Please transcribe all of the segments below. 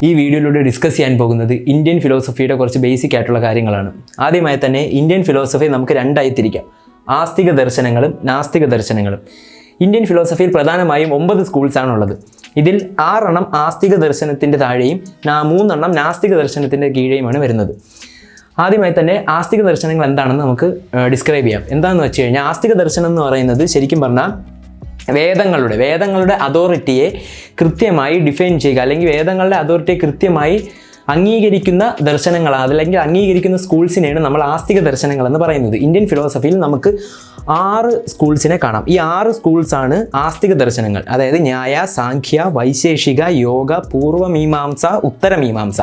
ഈ വീഡിയോയിലൂടെ ഡിസ്കസ് ചെയ്യാൻ പോകുന്നത് ഇന്ത്യൻ ഫിലോസഫിയുടെ കുറച്ച് ബേസിക് ആയിട്ടുള്ള കാര്യങ്ങളാണ്. ആദ്യമായി തന്നെ ഇന്ത്യൻ ഫിലോസഫി നമുക്ക് രണ്ടായി തിരിക്കാം: ആസ്തിക ദർശനങ്ങളും നാസ്തിക ദർശനങ്ങളും. ഇന്ത്യൻ ഫിലോസഫിയിൽ പ്രധാനമായും 9 സ്കൂൾസാണുള്ളത്. ഇതിൽ 6 എണ്ണം ആസ്തിക ദർശനത്തിൻ്റെ താഴെയും 3 എണ്ണം നാസ്തിക ദർശനത്തിൻ്റെ കീഴെയുമാണ് വരുന്നത്. ആദ്യമായി തന്നെ ആസ്തിക ദർശനങ്ങൾ എന്താണെന്ന് നമുക്ക് ഡിസ്ക്രൈബ് ചെയ്യാം. എന്താണെന്ന് വെച്ച് കഴിഞ്ഞാൽ ആസ്തിക ദർശനം എന്ന് പറയുന്നത് ശരിക്കും പറഞ്ഞാൽ വേദങ്ങളുടെ അതോറിറ്റിയെ കൃത്യമായി ഡിഫൈൻ ചെയ്യുക, അല്ലെങ്കിൽ വേദങ്ങളുടെ അതോറിറ്റിയെ കൃത്യമായി അംഗീകരിക്കുന്ന ദർശനങ്ങൾ, അല്ലെങ്കിൽ അംഗീകരിക്കുന്ന സ്കൂൾസിനെയാണ് നമ്മൾ ആസ്തിക ദർശനങ്ങൾ എന്ന് പറയുന്നത്. ഇന്ത്യൻ ഫിലോസഫിയിൽ നമുക്ക് 6 സ്കൂൾസിനെ കാണാം. ഈ 6 സ്കൂൾസാണ് ആസ്തിക ദർശനങ്ങൾ. അതായത് ന്യായ, സാഖ്യ, വൈശേഷിക, യോഗ, പൂർവമീമാംസ, ഉത്തരമീമാംസ.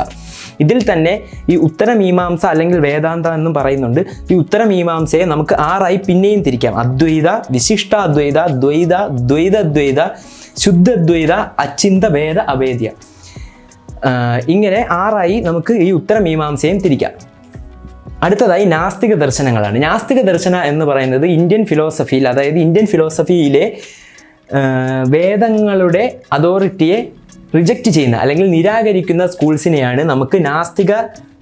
ഇതിൽ തന്നെ ഈ ഉത്തരമീമാംസ അല്ലെങ്കിൽ വേദാന്ത എന്നും പറയുന്നുണ്ട്. ഈ ഉത്തരമീമാംസയെ നമുക്ക് 6ആയി പിന്നെയും തിരിക്കാം: അദ്വൈത, വിശിഷ്ടാദ്വൈത, ദ്വൈത, ദ്വൈതദ്വൈത, ശുദ്ധദ്വൈത, അച്ചിന്ത ഭേദ അഭേദ്യ. ഇങ്ങനെ 6ആയി നമുക്ക് ഈ ഉത്തരമീമാംസയും തിരിക്കാം. അടുത്തതായി നാസ്തിക ദർശനങ്ങളാണ്. നാസ്തിക ദർശന എന്ന് പറയുന്നത് ഇന്ത്യൻ ഫിലോസഫിയിൽ, അതായത് ഇന്ത്യൻ ഫിലോസഫിയിലെ വേദങ്ങളുടെ അതോറിറ്റിയെ റിജക്റ്റ് ചെയ്യുന്ന അല്ലെങ്കിൽ നിരാകരിക്കുന്ന സ്കൂൾസിനെയാണ് നമുക്ക് നാസ്തിക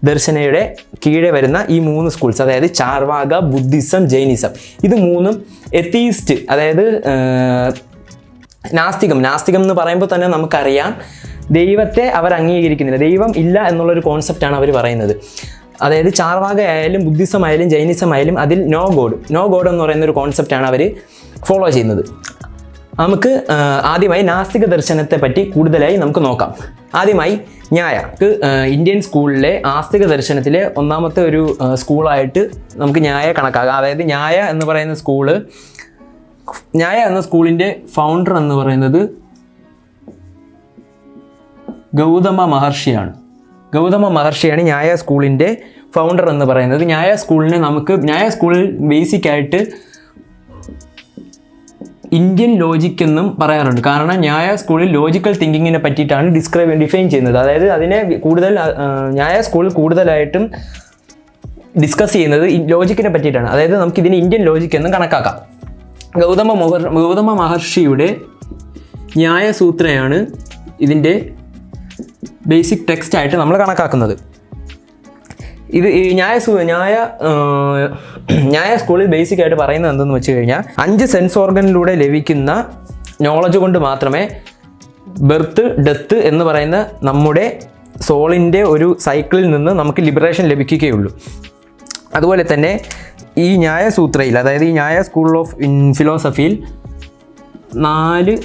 ദർശനയുടെ കീഴെ വരുന്ന ഈ 3 സ്കൂൾസ്, അതായത് ചാർവാക, ബുദ്ധിസം, ജൈനിസം. ഇത് 3ഉം എത്തീസ്റ്റ്, അതായത് നാസ്തികം എന്ന് പറയുമ്പോൾ തന്നെ നമുക്കറിയാം ദൈവത്തെ അവർ അംഗീകരിക്കുന്നില്ല, ദൈവം ഇല്ല എന്നുള്ളൊരു കോൺസെപ്റ്റാണ് അവർ പറയുന്നത്. അതായത് ചാർവാക ആയാലും ബുദ്ധിസം ആയാലും ജൈനിസം ആയാലും അതിൽ നോ ഗോഡ് എന്ന് പറയുന്ന ഒരു കോൺസെപ്റ്റാണ് അവർ ഫോളോ ചെയ്യുന്നത്. നമുക്ക് ആദ്യമായി നാസ്തിക ദർശനത്തെ പറ്റി കൂടുതലായി നമുക്ക് നോക്കാം. ആദ്യമായി ന്യായ. ഇന്ത്യൻ സ്കൂളിലെ ആസ്തിക ദർശനത്തിലെ ഒന്നാമത്തെ ഒരു സ്കൂളായിട്ട് നമുക്ക് ന്യായ കണക്കാക്കാം. അതായത് ന്യായ എന്ന സ്കൂളിൻ്റെ ഫൗണ്ടർ എന്ന് പറയുന്നത് ഗൗതമ മഹർഷിയാണ്. ന്യായ സ്കൂളിൻ്റെ ഫൗണ്ടർ എന്ന് പറയുന്നത്. ന്യായ സ്കൂളിൽ ബേസിക്കായിട്ട് ഇന്ത്യൻ ലോജിക് എന്നും പറയാറുണ്ട്. കാരണം ന്യായ സ്കൂളിൽ ലോജിക്കൽ തിങ്കിങ്ങിനെ പറ്റിയിട്ടാണ് ഡിഫൈൻ ചെയ്യുന്നത്. അതായത് അതിനെ ന്യായ സ്കൂളിൽ കൂടുതലായിട്ടും ഡിസ്കസ് ചെയ്യുന്നത് ലോജിക്കിനെ പറ്റിയിട്ടാണ്. അതായത് നമുക്കിതിന് ഇന്ത്യൻ ലോജിക് എന്നും കണക്കാക്കാം. ഗൗതമ മഹർഷിയുടെ ന്യായസൂത്രയാണ് ഇതിൻ്റെ ബേസിക് ടെക്സ്റ്റായിട്ട് നമ്മൾ കണക്കാക്കുന്നത്. ഇത് ഈ ന്യായ സ്കൂളിൽ ബേസിക് ആയിട്ട് പറയുന്നത് എന്തെന്ന് വെച്ച് കഴിഞ്ഞാൽ 5 സെൻസ് ഓർഗനിലൂടെ ലഭിക്കുന്ന നോളജ് കൊണ്ട് മാത്രമേ ബർത്ത്, ഡെത്ത് എന്ന് പറയുന്ന നമ്മുടെ സോളിൻ്റെ ഒരു സൈക്കിളിൽ നിന്ന് നമുക്ക് ലിബറേഷൻ ലഭിക്കുകയുള്ളൂ. അതുപോലെ തന്നെ ഈ ന്യായസൂത്രയിൽ, അതായത് ഈ ന്യായ സ്കൂൾ ഓഫ് ഫിലോസഫിയിൽ 4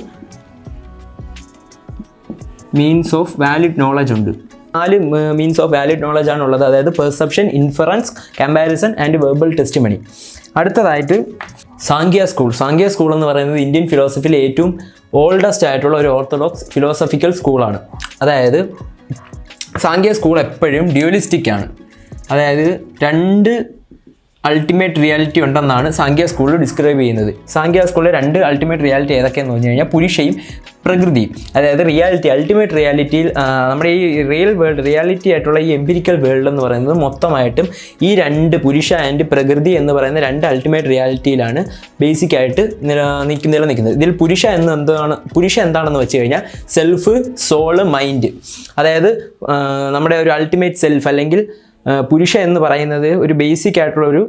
മീൻസ് ഓഫ് വാലിഡ് നോളജ് ഉണ്ട്. 4 മീൻസ് ഓഫ് വാലിഡ് നോളജ് ആണുള്ളത്. അതായത് perception, inference, comparison and verbal testimony. അടുത്തതായിട്ട് സാഖ്യ സ്കൂൾ എന്ന് പറയുന്നത് ഇന്ത്യൻ ഫിലോസഫിയിലെ ഏറ്റവും ഓൾഡസ്റ്റ് ആയിട്ടുള്ള ഒരു ഓർത്തഡോക്സ് ഫിലോസഫിക്കൽ സ്കൂളാണ്. അതായത് സാഖ്യ സ്കൂൾ എപ്പോഴും ഡ്യൂലിസ്റ്റിക് ആണ്. അതായത് 2 അൾട്ടിമേറ്റ് റിയാലിറ്റി ഉണ്ടെന്നാണ് സാഖ്യ സ്കൂളിൽ ഡിസ്ക്രൈബ് ചെയ്യുന്നത്. സാഖ്യ സ്കൂളിലെ 2 അൾട്ടിമേറ്റ് റിയാലിറ്റി ഏതൊക്കെയെന്ന് പറഞ്ഞു കഴിഞ്ഞാൽ പുരുഷയും പ്രകൃതിയും. അതായത് അൾട്ടിമേറ്റ് റിയാലിറ്റിയിൽ നമ്മുടെ ഈ റിയാലിറ്റി ആയിട്ടുള്ള ഈ എംപിരിക്കൽ വേൾഡ് എന്ന് പറയുന്നത് മൊത്തമായിട്ടും ഈ 2 പുരുഷ ആൻഡ് പ്രകൃതി എന്ന് പറയുന്ന 2 അൾട്ടിമേറ്റ് റിയാലിറ്റിയിലാണ് ബേസിക്കായിട്ട് നിലനിൽക്കുന്നത്. ഇതിൽ പുരുഷ എന്താണെന്ന് വെച്ച് കഴിഞ്ഞാൽ സെൽഫ്, സോള്, മൈൻഡ്. അതായത് നമ്മുടെ ഒരു അൾട്ടിമേറ്റ് സെൽഫ് അല്ലെങ്കിൽ പുരുഷ എന്ന് പറയുന്നത് ഒരു ബേസിക് ആയിട്ടുള്ള ഒരു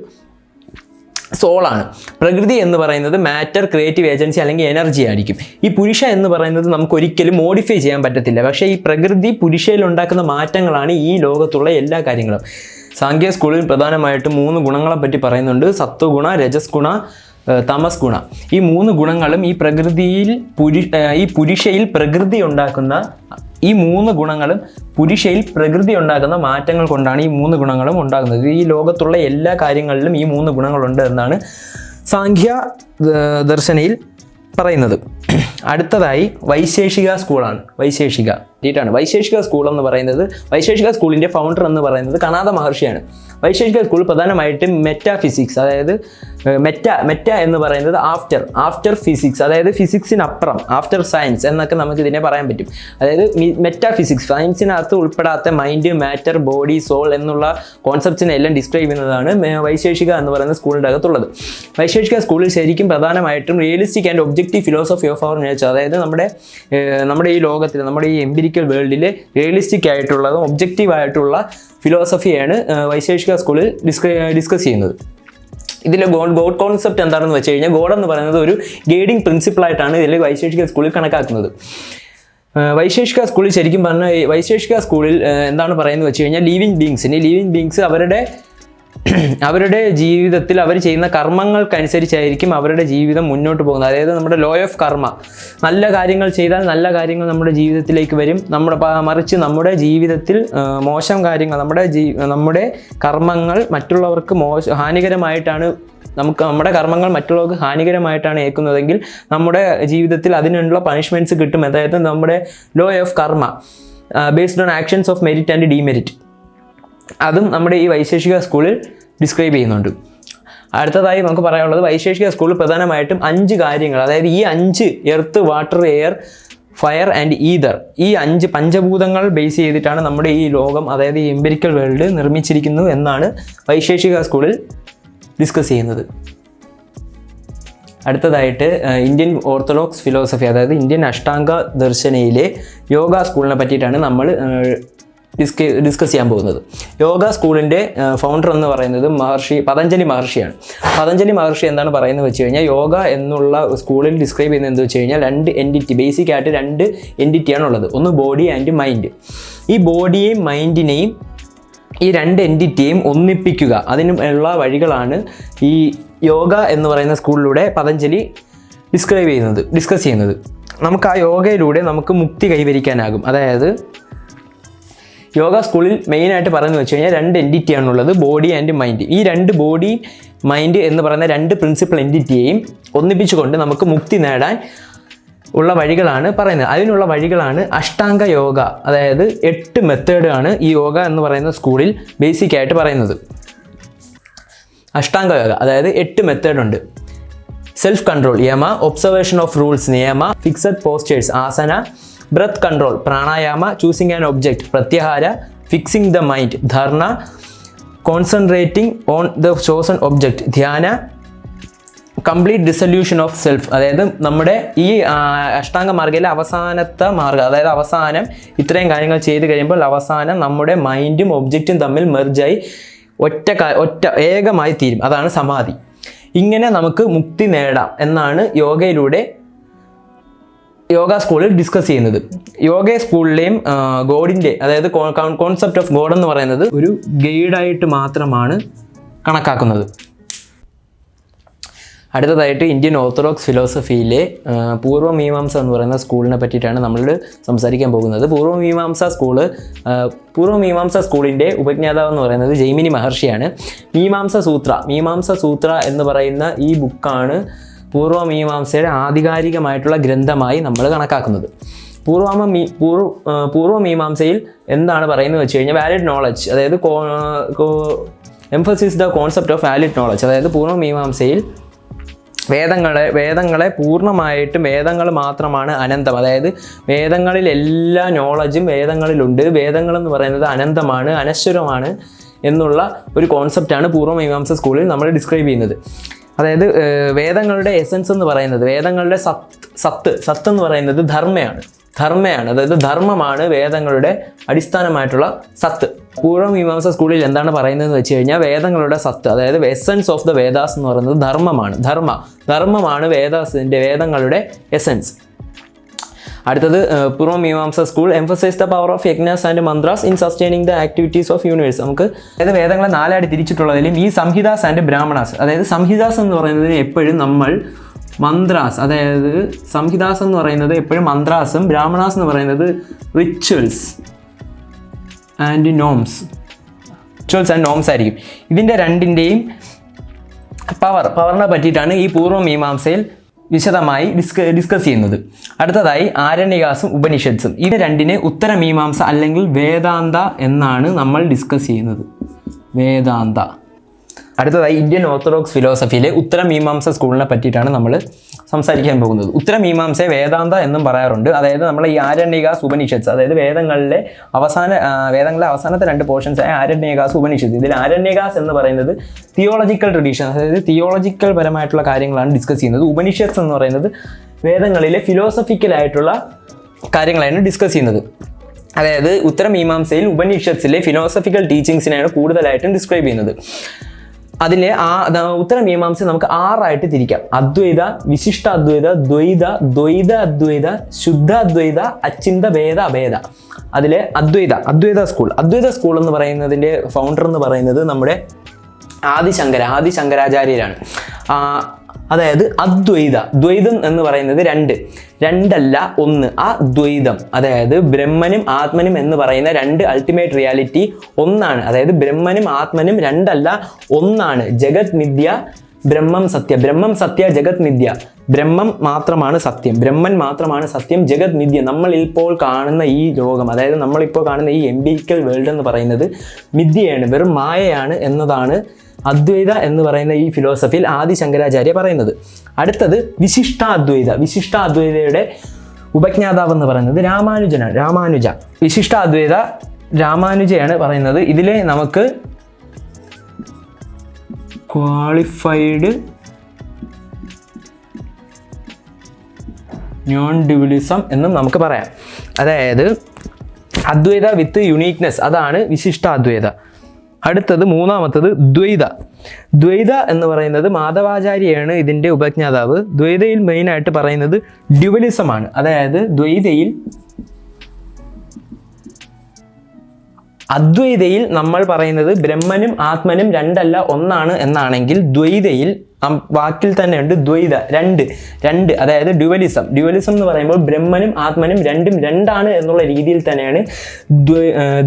സോളാണ്. പ്രകൃതി എന്ന് പറയുന്നത് മാറ്റർ, ക്രിയേറ്റീവ് ഏജൻസി അല്ലെങ്കിൽ എനർജി ആയിരിക്കും. ഈ പുരുഷ എന്ന് പറയുന്നത് നമുക്ക് ഒരിക്കലും മോഡിഫൈ ചെയ്യാൻ പറ്റത്തില്ല. പക്ഷേ ഈ പ്രകൃതി പുരുഷയിൽ ഉണ്ടാക്കുന്ന മാറ്റങ്ങളാണ് ഈ ലോകത്തുള്ള എല്ലാ കാര്യങ്ങളും. സാഖ്യ സ്കൂളിൽ പ്രധാനമായിട്ടും 3 ഗുണങ്ങളെ പറ്റി പറയുന്നുണ്ട്: സത്വഗുണ, രജസ് ഗുണ, തമസ് ഗുണ. ഈ 3 ഗുണങ്ങളും ഈ പുരുഷയിൽ പ്രകൃതി ഉണ്ടാക്കുന്ന മാറ്റങ്ങൾ കൊണ്ടാണ് ഈ 3 ഗുണങ്ങളും ഉണ്ടാകുന്നത്. ഈ ലോകത്തുള്ള എല്ലാ കാര്യങ്ങളിലും ഈ 3 ഗുണങ്ങളുണ്ട് എന്നാണ് സാഖ്യ ദർശനയിൽ പറയുന്നത്. അടുത്തതായി വൈശേഷിക സ്കൂളാണ്. വൈശേഷിക സ്കൂൾ എന്ന് പറയുന്നത്, വൈശേഷിക സ്കൂളിൻ്റെ ഫൗണ്ടർ എന്ന് പറയുന്നത് കനാദ മഹർഷിയാണ്. വൈശേഷിക സ്കൂൾ പ്രധാനമായിട്ടും മെറ്റാഫിസിക്സ്, അതായത് മെറ്റ എന്ന് പറയുന്നത് ആഫ്റ്റർ ഫിസിക്സ്, അതായത് ഫിസിക്സിനപ്പുറം, ആഫ്റ്റർ സയൻസ് എന്നൊക്കെ നമുക്ക് ഇതിനെ പറയാൻ പറ്റും. അതായത് മെറ്റാഫിസിക്സ്, സയൻസിനകത്ത് ഉൾപ്പെടാത്ത മൈൻഡ്, മാറ്റർ, ബോഡി, സോൾ എന്നുള്ള കോൺസെപ്റ്റ്സിനെ എല്ലാം ഡിസ്ക്രൈബ് ചെയ്യുന്നതാണ് വൈശേഷിക എന്ന് പറയുന്ന സ്കൂളിൻ്റെ അകത്തുള്ളത്. വൈശേഷിക സ്കൂളിൽ ശരിക്കും പ്രധാനമായിട്ടും realistic and objective philosophy of our nature, അതായത് നമ്മുടെ ഈ ലോകത്തിൽ, നമ്മുടെ ഈ എംപിരിക്കൽ വേൾഡിൽ റിയലിസ്റ്റിക് ആയിട്ടുള്ളതും ഒബ്ജക്റ്റീവ് ആയിട്ടുള്ള ഫിലോസഫിയാണ് വൈശേഷിക സ്കൂളിൽ ഡിസ്കസ് ചെയ്യുന്നത്. ഇതിൽ ഗോഡ് കോൺസെപ്റ്റ് എന്താണെന്ന് വെച്ച് കഴിഞ്ഞാൽ, ഗോഡ് എന്ന് പറയുന്നത് ഒരു ഗൈഡിങ് പ്രിൻസിപ്പിളായിട്ടാണ് ഇതിൽ വൈശേഷിക സ്കൂളിൽ കണക്കാക്കുന്നത്. വൈശേഷിക സ്കൂളിൽ ശരിക്കും പറഞ്ഞാൽ വൈശേഷിക സ്കൂളിൽ എന്താണ് പറയുന്നത് വെച്ച് കഴിഞ്ഞാൽ, ലിവിങ് ബീങ്സ് അവരുടെ ജീവിതത്തിൽ അവർ ചെയ്യുന്ന കർമ്മങ്ങൾക്കനുസരിച്ചായിരിക്കും അവരുടെ ജീവിതം മുന്നോട്ട് പോകുന്നത്. അതായത് നമ്മുടെ ലോ ഓഫ് കർമ്മ, നല്ല കാര്യങ്ങൾ ചെയ്താൽ നല്ല കാര്യങ്ങൾ നമ്മുടെ ജീവിതത്തിലേക്ക് വരും. മറിച്ച് നമ്മുടെ ജീവിതത്തിൽ മോശം കാര്യങ്ങൾ, നമ്മുടെ കർമ്മങ്ങൾ മറ്റുള്ളവർക്ക് ഹാനികരമായിട്ടാണ്, നമ്മുടെ കർമ്മങ്ങൾ മറ്റുള്ളവർക്ക് ഹാനികരമായിട്ടാണ് ഏൽക്കുന്നതെങ്കിൽ നമ്മുടെ ജീവിതത്തിൽ അതിനുള്ള പണിഷ്മെൻറ്റ്സ് കിട്ടും. അതായത് നമ്മുടെ law of karma based on actions of merit and demerit, അതും നമ്മുടെ ഈ വൈശേഷിക സ്കൂളിൽ ഡിസ്ക്രൈബ് ചെയ്യുന്നുണ്ട്. അടുത്തതായി നമുക്ക് പറയാനുള്ളത്, വൈശേഷിക സ്കൂളിൽ പ്രധാനമായിട്ടും 5 കാര്യങ്ങൾ, അതായത് ഈ 5 earth, water, air, fire and ether, ഈ 5 പഞ്ചഭൂതങ്ങൾ ബേസ് ചെയ്തിട്ടാണ് നമ്മുടെ ഈ ലോകം, അതായത് ഈ എംപിരിക്കൽ വേൾഡ് നിർമ്മിച്ചിരിക്കുന്നു എന്നാണ് വൈശേഷിക സ്കൂളിൽ ഡിസ്കസ് ചെയ്യുന്നത്. അടുത്തതായിട്ട് ഇന്ത്യൻ ഓർത്തഡോക്സ് ഫിലോസഫി, അതായത് ഇന്ത്യൻ അഷ്ടാംഗ ദർശനയിലെ യോഗ സ്കൂളിനെ പറ്റിയിട്ടാണ് നമ്മൾ ഡിസ്കസ് ചെയ്യാൻ പോകുന്നത്. യോഗ സ്കൂളിൻ്റെ ഫൗണ്ടർ എന്ന് പറയുന്നത് പതഞ്ജലി മഹർഷിയാണ്. പതഞ്ജലി മഹർഷി എന്താണ് പറയുന്നത് വെച്ച് കഴിഞ്ഞാൽ, യോഗ എന്നുള്ള സ്കൂളിൽ ഡിസ്ക്രൈബ് ചെയ്യുന്നത് എന്താ വെച്ച് കഴിഞ്ഞാൽ, 2 എൻറ്റിറ്റി, ബേസിക് ആയിട്ട് 2 എൻറ്റിറ്റിയാണ് ഉള്ളത്. ഒന്ന് ബോഡി ആൻഡ് മൈൻഡ്. ഈ ബോഡിയെയും മൈൻഡിനെയും, ഈ 2 എൻറ്റിറ്റിയെയും ഒന്നിപ്പിക്കുക, അതിനുള്ള വഴികളാണ് ഈ യോഗ എന്ന് പറയുന്ന സ്കൂളിലൂടെ പതഞ്ജലി ഡിസ്കസ് ചെയ്യുന്നത്. നമുക്ക് ആ യോഗയിലൂടെ നമുക്ക് മുക്തി കൈവരിക്കാനാകും. അതായത് യോഗ സ്കൂളിൽ മെയിനായിട്ട് പറയുന്നത് വെച്ച് കഴിഞ്ഞാൽ 2 എൻറ്റിറ്റിയാണുള്ളത്, ബോഡി ആൻഡ് മൈൻഡ്. ഈ 2 ബോഡി, മൈൻഡ് എന്ന് പറയുന്ന 2 പ്രിൻസിപ്പൽ എൻറ്റിറ്റിയെയും ഒന്നിപ്പിച്ചുകൊണ്ട് നമുക്ക് മുക്തി നേടാൻ ഉള്ള വഴികളാണ് പറയുന്നത്. അതിനുള്ള വഴികളാണ് അഷ്ടാംഗ യോഗ, അതായത് 8 മെത്തേഡാണ് ഈ യോഗ എന്ന് പറയുന്ന സ്കൂളിൽ ബേസിക്കായിട്ട് പറയുന്നത്. അഷ്ടാംഗ യോഗ, അതായത് 8 മെത്തേഡുണ്ട്. Self control yama, observation of rules niyama, fixed postures asana, breath control pranayama, choosing an object pratyahara, fixing the mind dharana, concentrating on the chosen object dhyana, complete dissolution of self. അതായത് നമ്മുടെ ഈ അഷ്ടാംഗ മാർഗ്ഗയിലെ അവസാനത്തെ മാർഗ്ഗം, അതായത് അവസാനം ഇത്രയും കാര്യങ്ങൾ ചെയ്ത് കഴിയുമ്പോൾ അവസാനം നമ്മുടെ മൈൻഡും ഒബ്ജക്റ്റും തമ്മിൽ മെർജായി ഒറ്റ ഏകമായി തീരും. അതാണ് സമാധി. ഇങ്ങനെ നമുക്ക് മുക്തി നേടാം എന്നാണ് യോഗ സ്കൂളിൽ ഡിസ്കസ് ചെയ്യുന്നത്. യോഗ സ്കൂളിലെയും ഗോഡിൻ്റെ, അതായത് കോൺസെപ്റ്റ് ഓഫ് ഗോഡ് എന്ന് പറയുന്നത് ഒരു ഗൈഡായിട്ട് മാത്രമാണ് കണക്കാക്കുന്നത്. അടുത്തതായിട്ട് ഇന്ത്യൻ ഓർത്തഡോക്സ് ഫിലോസഫിയിലെ പൂർവ്വമീമാംസ എന്ന് പറയുന്ന സ്കൂളിനെ പറ്റിയിട്ടാണ് നമ്മൾ സംസാരിക്കാൻ പോകുന്നത്. പൂർവ്വമീമാംസ സ്കൂളിൻ്റെ ഉപജ്ഞാതാവ് എന്ന് പറയുന്നത് ജൈമിനി മഹർഷിയാണ്. മീമാംസ സൂത്ര എന്ന് പറയുന്ന ഈ ബുക്കാണ് പൂർവ്വമീമാംസയുടെ ആധികാരികമായിട്ടുള്ള ഗ്രന്ഥമായി നമ്മൾ കണക്കാക്കുന്നത്. പൂർവ്വമീമാംസയിൽ എന്താണ് പറയുന്നത് വെച്ച് കഴിഞ്ഞാൽ, വാലിഡ് നോളജ്, അതായത് emphasis the concept of valid knowledge. അതായത് പൂർവ്വമീമാംസയിൽ വേദങ്ങളെ പൂർണ്ണമായിട്ടും വേദങ്ങൾ മാത്രമാണ് അനന്തം. അതായത് വേദങ്ങളിൽ എല്ലാ നോളജും വേദങ്ങളിലുണ്ട്. വേദങ്ങളെന്ന് പറയുന്നത് അനന്തമാണ്, അനശ്വരമാണ് എന്നുള്ള ഒരു കോൺസെപ്റ്റാണ് പൂർവ്വമീമാംസ സ്കൂളിൽ നമ്മൾ ഡിസ്ക്രൈബ് ചെയ്യുന്നത്. അതായത് വേദങ്ങളുടെ എസൻസ് എന്ന് പറയുന്നത്, വേദങ്ങളുടെ സത്ത് എന്ന് പറയുന്നത് ധർമ്മയാണ്. അതായത് ധർമ്മമാണ് വേദങ്ങളുടെ അടിസ്ഥാനമായിട്ടുള്ള സത്ത്. പൂർവ്വമീമാംസ സ്കൂളിൽ എന്താണ് പറയുന്നതെന്ന് വെച്ച് കഴിഞ്ഞാൽ, വേദങ്ങളുടെ സത്ത്, അതായത് എസൻസ് ഓഫ് ദ വേദാസ് എന്ന് പറയുന്നത് ധർമ്മമാണ് വേദങ്ങളുടെ എസൻസ്. അടുത്തത് Purva Mimamsa school emphasise the power of yajnas and mantras in sustaining the activities of universe. നമുക്ക് അതായത് വേദങ്ങളെ 4 ആയിട്ട് തിരിച്ചിട്ടുള്ളതിലും ഈ സംഹിതാസ് ആൻഡ് ബ്രാഹ്മണാസ്, അതായത് സംഹിതാസ് എന്ന് പറയുന്നതിന് എപ്പോഴും നമ്മൾ മന്ത്രാസ്, അതായത് സംഹിതാസ് എന്ന് പറയുന്നത് എപ്പോഴും മന്ത്രാസും, ബ്രാഹ്മണാസ് എന്ന് പറയുന്നത് റിച്വൽസ് ആൻഡ് നോംസ് ആയിരിക്കും. ഇതിൻ്റെ 2ൻ്റെയും പവറിനെ പറ്റിയിട്ടാണ് ഈ പൂർവ്വമീമാംസയിൽ വിശദമായി ഡിസ്കസ് ചെയ്യുന്നത്. അടുത്തതായി ആരണ്യകാസും ഉപനിഷത്സും. ഇത് 2ന് ഉത്തരമീമാംസ അല്ലെങ്കിൽ വേദാന്ത എന്നാണ് നമ്മൾ ഡിസ്കസ് ചെയ്യുന്നത്. വേദാന്ത. അടുത്തതായി ഇന്ത്യൻ ഓർത്തഡോക്സ് ഫിലോസഫിയിലെ ഉത്തരമീമാംസ സ്കൂളിനെ പറ്റിയിട്ടാണ് നമ്മൾ സംസാരിക്കാൻ പോകുന്നത്. ഉത്തരമീമാംസയെ വേദാന്ത എന്നും പറയാറുണ്ട്. അതായത് നമ്മൾ ഈ ആരണ്യകാസ് ഉപനിഷത്സ്, അതായത് വേദങ്ങളിലെ അവസാനത്തെ 2 പോർഷൻസ് ആയ ആരണ്യകാസ് ഉപനിഷത്ത്. ഇതിൽ ആരണ്യകാസ് എന്ന് പറയുന്നത് തിയോളജിക്കൽ ട്രഡീഷൻ, അതായത് തിയോളജിക്കൽ പരമായിട്ടുള്ള കാര്യങ്ങളാണ് ഡിസ്കസ് ചെയ്യുന്നത്. ഉപനിഷത്സ് എന്ന് പറയുന്നത് വേദങ്ങളിലെ ഫിലോസഫിക്കലായിട്ടുള്ള കാര്യങ്ങളാണ് ഡിസ്കസ് ചെയ്യുന്നത്. അതായത് ഉത്തരമീമാംസയിൽ ഉപനിഷത്സിലെ ഫിലോസഫിക്കൽ ടീച്ചിങ്സിനെയാണ് കൂടുതലായിട്ടും ഡിസ്ക്രൈബ് ചെയ്യുന്നത്. അതിലെ ഉത്തരമീമാംസ നമുക്ക് 6 തിരിക്കാം. അദ്വൈത, വിശിഷ്ടാദ്വൈത, ദ്വൈത, ദ്വൈത അദ്വൈത, ശുദ്ധാദ്വൈത, അച്ചിന്ത ഭേദ അഭേദ. അതിലെ അദ്വൈത സ്കൂൾ എന്ന് പറയുന്നതിൻ്റെ ഫൗണ്ടർ എന്ന് പറയുന്നത് നമ്മുടെ ആദിശങ്കരാചാര്യരാണ്. അതായത് ദ്വൈതം എന്ന് പറയുന്നത് 2 അല്ല 1. ആ ദ്വൈതം, അതായത് ബ്രഹ്മനും ആത്മനും എന്ന് പറയുന്ന 2 അൾട്ടിമേറ്റ് റിയാലിറ്റി ഒന്നാണ്. അതായത് ബ്രഹ്മനും ആത്മനും 2 അല്ല 1 ജഗത് മിഥ്യ, ബ്രഹ്മം സത്യ, ജഗത് മിഥ്യ. ബ്രഹ്മം മാത്രമാണ് സത്യം, ബ്രഹ്മൻ മാത്രമാണ് സത്യം, ജഗത് മിഥ്യ. നമ്മളിപ്പോൾ കാണുന്ന ഈ ലോകം, അതായത് നമ്മളിപ്പോൾ കാണുന്ന ഈ എംപിരിക്കൽ വേൾഡ് എന്ന് പറയുന്നത് മിഥ്യയാണ്, വെറും മായയാണ് എന്നതാണ് അദ്വൈത എന്ന് പറയുന്ന ഈ ഫിലോസഫിയിൽ ആദിശങ്കരാചാര്യ പറയുന്നത്. അടുത്തത് വിശിഷ്ടാദ്വൈതയുടെ ഉപജ്ഞാതാവ് എന്ന് പറയുന്നത് രാമാനുജ. വിശിഷ്ടാദ്വൈത രാമാനുജയാണ് പറയുന്നത്. ഇതിലെ നമുക്ക് ക്വാളിഫൈഡ് നോൺ ഡ്യുവലിസം എന്നും നമുക്ക് പറയാം. അതായത് അദ്വൈത വിത്ത് യുണീക്നെസ്, അതാണ് വിശിഷ്ടാദ്വൈത. അടുത്തത് 3ാമത്തത് ദ്വൈത എന്ന് പറയുന്നത് മാധവാചാര്യയാണ് ഇതിൻ്റെ ഉപജ്ഞാതാവ്. ദ്വൈതയിൽ മെയിനായിട്ട് പറയുന്നത് ഡ്യുവലിസമാണ്. അതായത് അദ്വൈതയിൽ നമ്മൾ പറയുന്നത് ബ്രഹ്മനും ആത്മനും 2 അല്ല 1 എന്നാണെങ്കിൽ, ദ്വൈതയിൽ വാക്കിൽ തന്നെ ഉണ്ട് ദ്വൈത 2, അതായത് ഡ്യുവലിസം എന്ന് പറയുമ്പോൾ ബ്രഹ്മനും ആത്മനും 2 എന്നുള്ള രീതിയിൽ തന്നെയാണ്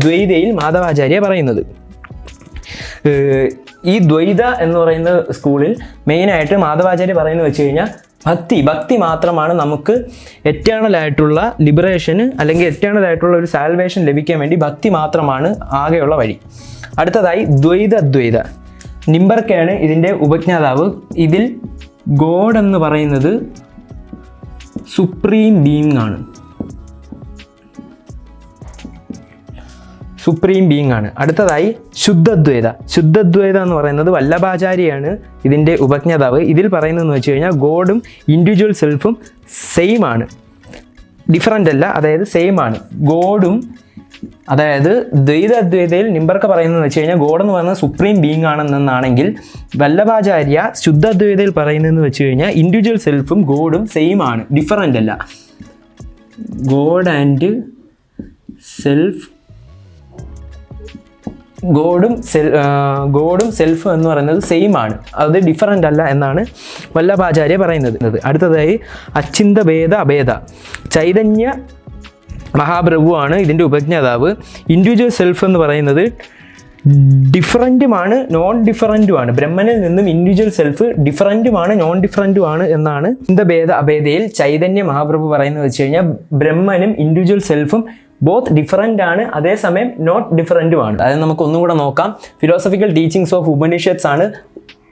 ദ്വൈതയിൽ മാധവാചാര്യ പറയുന്നത്. ഈ ദ്വൈത എന്ന് പറയുന്ന സ്കൂളിൽ മെയിനായിട്ട് മാധവാചാര്യ പറയുന്നത് വെച്ച് കഴിഞ്ഞാൽ ഭക്തി മാത്രമാണ് നമുക്ക് എറ്റേണലായിട്ടുള്ള ലിബറേഷന് അല്ലെങ്കിൽ എറ്റേണലായിട്ടുള്ള ഒരു സാൽവേഷൻ ലഭിക്കാൻ വേണ്ടി ഭക്തി മാത്രമാണ് ആകെയുള്ള വഴി. അടുത്തതായി ദ്വൈത നിംബർക്കയാണ് ഇതിൻ്റെ ഉപജ്ഞാതാവ്. ഇതിൽ ഗോഡ് എന്ന് പറയുന്നത് സുപ്രീം ബീയിങ് ആണ്. അടുത്തതായി ശുദ്ധദ്വൈത എന്ന് പറയുന്നത് വല്ലഭാചാര്യയാണ് ഇതിൻ്റെ ഉപജ്ഞാതാവ്. ഇതിൽ പറയുന്നതെന്ന് വെച്ച് കഴിഞ്ഞാൽ ഗോഡും ഇൻഡിവിജ്വൽ സെൽഫും സെയിം ആണ്, ഡിഫറൻ്റ് അല്ല, അതായത് സെയിം ആണ്. ഗോഡും, അതായത് അദ്വൈതയിൽ നിംബർക്ക പറയുന്നതെന്ന് വെച്ച് കഴിഞ്ഞാൽ ഗോഡ് എന്ന് പറയുന്നത് സുപ്രീം ബീയിങ് ആണെന്നാണെങ്കിൽ, വല്ലഭാചാര്യ ശുദ്ധാദ്വൈതയിൽ പറയുന്നതെന്ന് വെച്ച് കഴിഞ്ഞാൽ ഇൻഡിവിജ്വൽ സെൽഫും ഗോഡും സെയിം ആണ്, ഡിഫറൻ്റ് അല്ല. ഗോഡ് ആൻഡ് സെൽഫ്, ഗോഡും സെൽഫ് എന്ന് പറയുന്നത് സെയിം ആണ്, അത് ഡിഫറൻ്റ് അല്ല എന്നാണ് വല്ലഭാചാര്യ പറയുന്നത്. അടുത്തതായി അച്ചിന്ത ഭേദ അഭേദ. ചൈതന്യ മഹാപ്രഭുവാണ് ഇതിൻ്റെ ഉപജ്ഞാതാവ്. ഇൻഡിവിജ്വൽ സെൽഫ് എന്ന് പറയുന്നത് ഡിഫറൻറ്റുമാണ്, നോൺ ഡിഫറൻറ്റുമാണ്. ബ്രഹ്മനിൽ നിന്നും ഇൻഡിവിജ്വൽ സെൽഫ് ഡിഫറൻറ്റുമാണ്, നോൺ ഡിഫറൻറ്റുമാണ് എന്നാണ് ഭേദ അഭേദയിൽ ചൈതന്യ മഹാപ്രഭു പറയുന്നത് വെച്ച് കഴിഞ്ഞാൽ ബ്രഹ്മനും ഇൻഡിവിജ്വൽ സെൽഫും ബോത്ത് ഡിഫറൻ്റ് ആണ്, അതേസമയം നോട്ട് ഡിഫറൻറ്റുമാണ്. അതായത് നമുക്ക് ഒന്നും കൂടെ നോക്കാം. ഫിലോസഫിക്കൽ ടീച്ചിങ്സ് ഓഫ് ഉപനിഷത്സ് ആണ്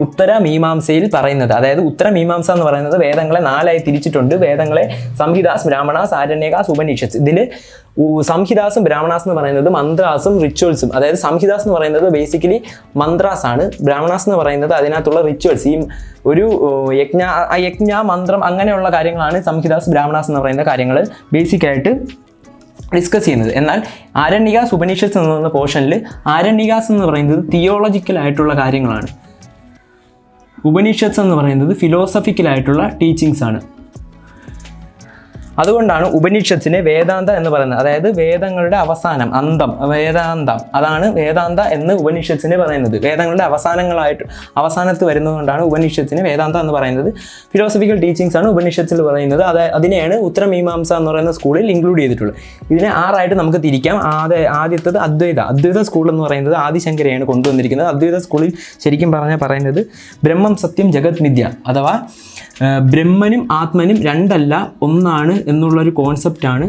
ഉത്തരമീമാംസയിൽ പറയുന്നത്. അതായത് ഉത്തരമീമാംസ എന്ന് പറയുന്നത് വേദങ്ങളെ 4 തിരിച്ചിട്ടുണ്ട്. വേദങ്ങളെ സംഹിതാസ്, ബ്രാഹ്മണാസ്, ആരണ്യകാസ്, ഉപനിഷത്ത്. ഇതിൽ സംഹിതാസും ബ്രാഹ്മണാസ് എന്ന് പറയുന്നത് മന്ത്രാസും റിച്വൽസും. അതായത് സംഹിതാസ് എന്ന് പറയുന്നത് ബേസിക്കലി മന്ത്രാസ് ആണ്, ബ്രാഹ്മണാസ് എന്ന് പറയുന്നത് അതിനകത്തുള്ള റിച്വൽസ്, ഈ ഒരു യജ്ഞ മന്ത്രം അങ്ങനെയുള്ള കാര്യങ്ങളാണ് സംഹിതാസ് ബ്രാഹ്മണാസ് എന്ന് പറയുന്ന കാര്യങ്ങൾ ബേസിക്കായിട്ട് ഡിസ്കസ് ചെയ്യുന്നത്. എന്നാൽ ആരണ്യകാസ് ഉപനിഷത്ത് എന്ന് പറയുന്ന പോർഷനിൽ ആരണ്യകാസ് എന്ന് പറയുന്നത് തിയോളജിക്കൽ ആയിട്ടുള്ള കാര്യങ്ങളാണ്, ഉപനിഷത്സ് എന്ന് പറയുന്നത് ഫിലോസഫിക്കൽ ആയിട്ടുള്ള ടീച്ചിങ്സ് ആണ്. അതുകൊണ്ടാണ് ഉപനിഷത്തിനെ വേദാന്ത എന്ന് പറയുന്നത്. അതായത് വേദങ്ങളുടെ അവസാനം, അന്തം, വേദാന്തം, അതാണ് വേദാന്ത എന്ന് ഉപനിഷത്തിനെ പറയുന്നത്. വേദങ്ങളുടെ അവസാനത്ത് വരുന്നതുകൊണ്ടാണ് ഉപനിഷത്തിനെ വേദാന്ത എന്ന് പറയുന്നത്. ഫിലോസഫിക്കൽ ടീച്ചിങ്സ് ആണ് ഉപനിഷത്തിൽ പറയുന്നത്. അതിനെയാണ് ഉത്തരമീമാംസ എന്ന് പറയുന്ന സ്കൂളിൽ ഇൻക്ലൂഡ് ചെയ്തിട്ടുള്ളത്. ഇതിനെ 6 നമുക്ക് തിരിക്കാം. ആദ്യത്തത് അദ്വൈത സ്കൂൾ എന്ന് പറയുന്നത് ആദിശങ്കരയാണ് കൊണ്ടുവന്നിരിക്കുന്നത്. അദ്വൈത സ്കൂളിൽ ശരിക്കും പറയുന്നത് ബ്രഹ്മം സത്യം ജഗത് മിഥ്യ, അഥവാ ബ്രഹ്മനും ആത്മനും 2 അല്ല 1 എന്നുള്ളൊരു കോൺസെപ്റ്റാണ്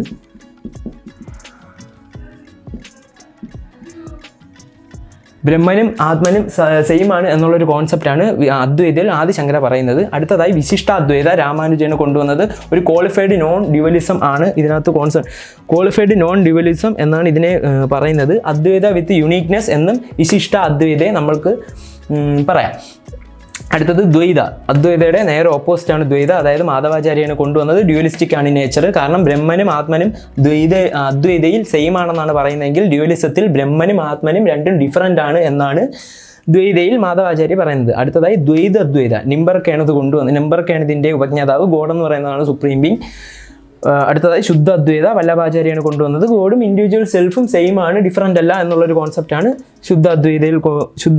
ബ്രഹ്മനും ആത്മനും സെയിം ആണ് എന്നുള്ളൊരു കോൺസെപ്റ്റാണ് അദ്വൈതയിൽ ആദിശങ്കര പറയുന്നത്. അടുത്തതായി വിശിഷ്ടാദ്വൈത രാമാനുജന് കൊണ്ടുവന്നത് ഒരു ക്വാളിഫൈഡ് നോൺ ഡ്യുവലിസം ആണ്. ഇതിനകത്ത് ക്വാളിഫൈഡ് നോൺ ഡ്യുവലിസം എന്നാണ് ഇതിനെ പറയുന്നത്. അദ്വൈത വിത്ത് യുണീക്നെസ് എന്നും വിശിഷ്ട അദ്വൈതയെ നമ്മൾക്ക് പറയാം. അടുത്തത് ദ്വൈത. അദ്വൈതയുടെ നേരെ ഓപ്പോസിറ്റ് ആണ് ദ്വൈത. അതായത് മാധവാചാര്യനെ കൊണ്ടുവന്നത് ഡ്യുവലിസ്റ്റിക് ആണ് നേച്ചർ. കാരണം ബ്രഹ്മനും ആത്മനും അദ്വൈതയിൽ സെയിം ആണെന്നാണ് പറയുന്നതെങ്കിൽ ഡ്യുവലിസത്തിൽ ബ്രഹ്മനും ആത്മനും രണ്ടും ഡിഫറൻ്റ് ആണ് എന്നാണ് ദ്വൈതയിൽ മാധവാചാര്യ പറയുന്നത്. അടുത്തതായി അദ്വൈത. നിംബർക്കാണ് ഇത് കൊണ്ടുവന്നത്. നിംബർക്കാണ് ഇതിൻ്റെ ഉപജ്ഞാതാവ്. ഗോഡ് എന്ന് പറയുന്നതാണ് സുപ്രീം ബീങ്. അടുത്തതായി ശുദ്ധ അദ്വൈത വല്ലഭാചാര്യാണ് കൊണ്ടുവന്നത്. ഗോഡും ഇൻഡിവിജ്വൽ സെൽഫും സെയിം ആണ്, ഡിഫറൻ്റ് അല്ല എന്നുള്ളൊരു കോൺസെപ്റ്റാണ് ശുദ്ധ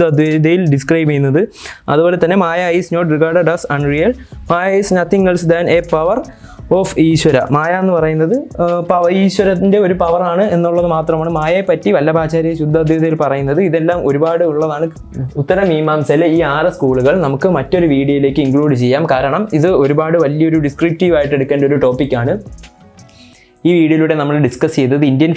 അദ്വൈതയിൽ ഡിസ്ക്രൈബ് ചെയ്യുന്നത്. അതുപോലെ തന്നെ maya is not regarded as unreal. Maya is nothing else than a power of Ishvara. Maya എന്ന് പറയുന്നത് ഈശ്വരത്തിൻ്റെ ഒരു പവറാണ് എന്നുള്ളത് മാത്രമാണ് മായയെ പറ്റി വല്ലഭാചാര്യ ശുദ്ധ അദ്വൈതയിൽ പറയുന്നത്. ഇതെല്ലാം ഒരുപാട് ഉള്ളതാണ്. ഉത്തരമീമാംസയിലെ ഈ 6 സ്കൂളുകൾ നമുക്ക് മറ്റൊരു വീഡിയോയിലേക്ക് ഇൻക്ലൂഡ് ചെയ്യാം. കാരണം ഇത് ഒരുപാട് വലിയൊരു ഡിസ്ക്രിപ്റ്റീവ് ആയിട്ട് എടുക്കേണ്ട ഒരു ടോപ്പിക്കാണ്. ഈ വീഡിയോയിലൂടെ നമ്മൾ ഡിസ്കസ് ചെയ്തത് ഇന്ത്യൻ